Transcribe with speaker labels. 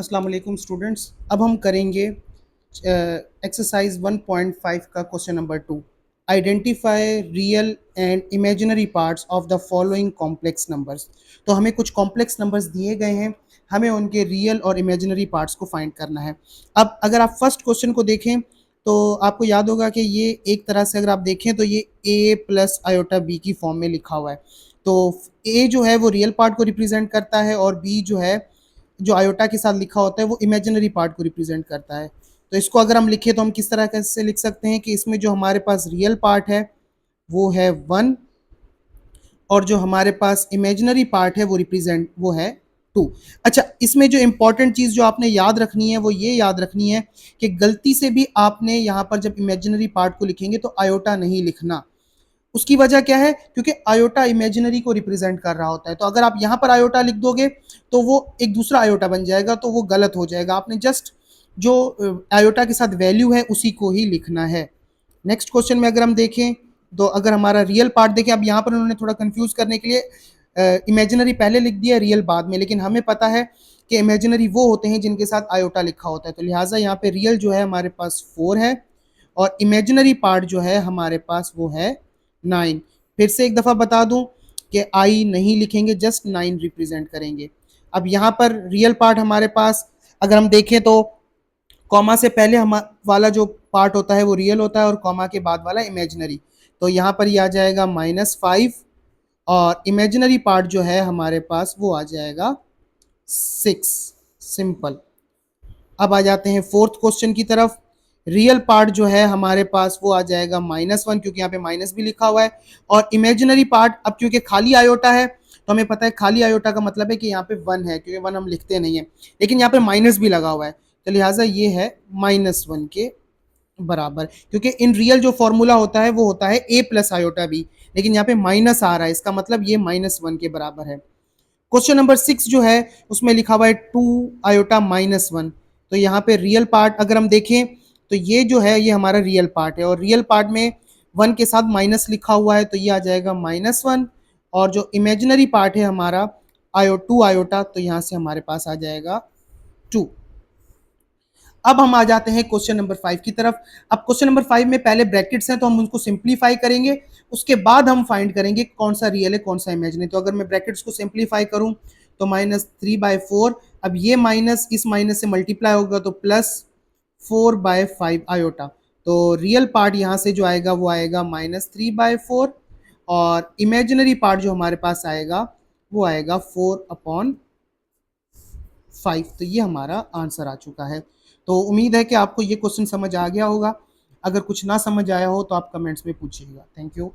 Speaker 1: अस्सलाम वालेकुम स्टूडेंट्स। अब हम करेंगे एक्सरसाइज 1.5 का question number 2। Identify real and imaginary parts of the following complex numbers. तो हमें कुछ कॉम्प्लेक्स नंबर्स दिए गए हैं, हमें उनके रियल और इमेजिनरी पार्ट्स को फाइंड करना है। अब अगर आप फर्स्ट क्वेश्चन को देखें तो आपको याद होगा कि ये एक तरह से अगर आप देखें तो ये a प्लस आयोटा बी की फॉर्म में लिखा हुआ है। तो a जो है वो रियल पार्ट को रिप्रेजेंट करता है और b जो है जो आयोटा के साथ लिखा होता है वो इमेजिनरी पार्ट को रिप्रेजेंट करता है। तो इसको अगर हम लिखें तो हम किस तरह कैसे लिख सकते हैं कि इसमें जो हमारे पास रियल पार्ट है वो है 1 और जो हमारे पास इमेजिनरी पार्ट है वो है 2। अच्छा, इसमें जो इंपॉर्टेंट चीज जो आपने याद रखनी है वो ये याद रखनी है कि गलती से भी आपने यहाँ पर जब इमेजिनरी पार्ट को लिखेंगे तो आयोटा नहीं लिखना। उसकी वजह क्या है? क्योंकि आयोटा इमेजिनरी को रिप्रेजेंट कर रहा होता है। तो अगर आप यहाँ पर आयोटा लिख दोगे तो वो एक दूसरा आयोटा बन जाएगा, तो वो गलत हो जाएगा। आपने जस्ट जो आयोटा के साथ वैल्यू है उसी को ही लिखना है। नेक्स्ट क्वेश्चन में अगर हम देखें तो अगर हमारा रियल पार्ट देखें, अब यहाँ पर उन्होंने थोड़ा कंफ्यूज करने के लिए इमेजिनरी पहले लिख दिया रियल बाद में, लेकिन हमें पता है कि इमेजिनरी वो होते हैं जिनके साथ आयोटा लिखा होता है। तो लिहाजा यहाँ पे रियल जो है हमारे पास 4 है और इमेजिनरी पार्ट जो है हमारे पास वो है 9। फिर से एक दफ़ा बता दूं कि आई नहीं लिखेंगे, जस्ट 9 रिप्रेजेंट करेंगे। अब यहाँ पर रियल पार्ट हमारे पास अगर हम देखें तो कॉमा से पहले हम वाला जो पार्ट होता है वो रियल होता है और कॉमा के बाद वाला इमेजिनरी। तो यहाँ पर ये आ जाएगा -5 और इमेजिनरी पार्ट जो है हमारे पास वो आ जाएगा 6। सिंपल। अब आ जाते हैं फोर्थ क्वेश्चन की तरफ। रियल पार्ट जो है हमारे पास वो आ जाएगा -1 क्योंकि यहाँ पे माइनस भी लिखा हुआ है और इमेजिनरी पार्ट अब क्योंकि खाली आयोटा है तो हमें पता है खाली आयोटा का मतलब है कि यहाँ पे 1 है, क्योंकि 1 हम लिखते नहीं है, लेकिन यहाँ पे माइनस भी लगा हुआ है तो लिहाजा ये है -1 के बराबर। क्योंकि इन रियल जो फॉर्मूला होता है वो होता है a प्लस आयोटा बी, लेकिन यहाँ पे माइनस आ रहा है, इसका मतलब ये -1 के बराबर है। क्वेश्चन नंबर 6 जो है उसमें लिखा हुआ है 2 आयोटा -1। तो यहाँ पे रियल पार्ट अगर हम देखें तो ये जो है ये हमारा रियल पार्ट है और रियल पार्ट में 1 के साथ माइनस लिखा हुआ है तो ये आ जाएगा -1 और जो इमेजिनरी पार्ट है हमारा 2 आयोटा तो यहाँ से हमारे पास आ जाएगा 2। अब हम आ जाते हैं क्वेश्चन नंबर 5 की तरफ। अब क्वेश्चन नंबर 5 में पहले ब्रैकेट्स हैं तो हम उनको सिंप्लीफाई करेंगे, उसके बाद हम फाइंड करेंगे कौन सा रियल है कौन सा इमेजिनरी। तो अगर मैं ब्रैकेट्स को सिंप्लीफाई करूं तो -3/4, अब ये माइनस इस माइनस से मल्टीप्लाई होगा तो +4/5 आयोटा। तो रियल पार्ट यहाँ से जो आएगा वो आएगा -3/4 और इमेजिनरी पार्ट जो हमारे पास आएगा वो आएगा 4/5। तो ये हमारा आंसर आ चुका है। तो उम्मीद है कि आपको ये क्वेश्चन समझ आ गया होगा। अगर कुछ ना समझ आया हो तो आप कमेंट्स में पूछिएगा। Thank you.